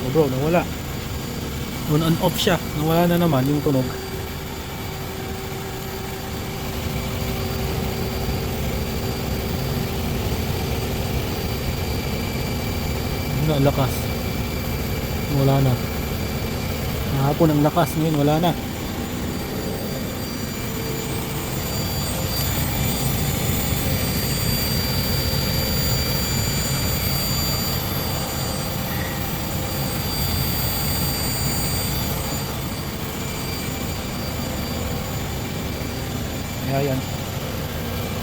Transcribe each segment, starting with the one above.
Oh bro, nawala. On and off siya. Nawala na naman yung tunog. Ang lakas. Wala na. Kahapon ang lakas, ngayon wala na. Kaya yan.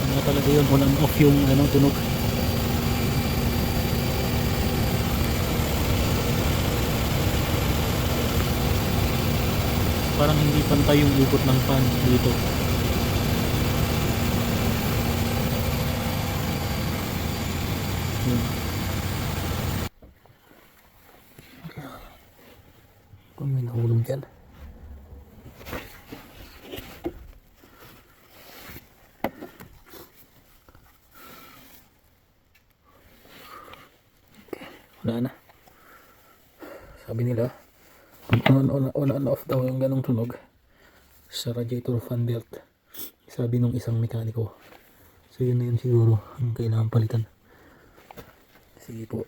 Ano talaga yun, on and off yung tunog. Parang hindi pantay yung ikot ng fan dito. Yun. Kung may nahulog dyan. Wala na. Sabi nila on and off daw yung ganong tunog sa radiator fan belt, sabi nung isang mekaniko. So yun na yun siguro ang kailangan palitan. Sige po.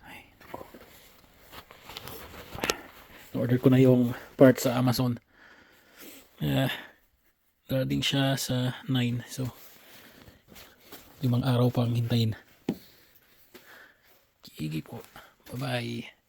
Ay, naku. Order ko na yung part sa Amazon. Darating siya sa 9, so 5 araw pang hintayin. Sige po. Bye bye.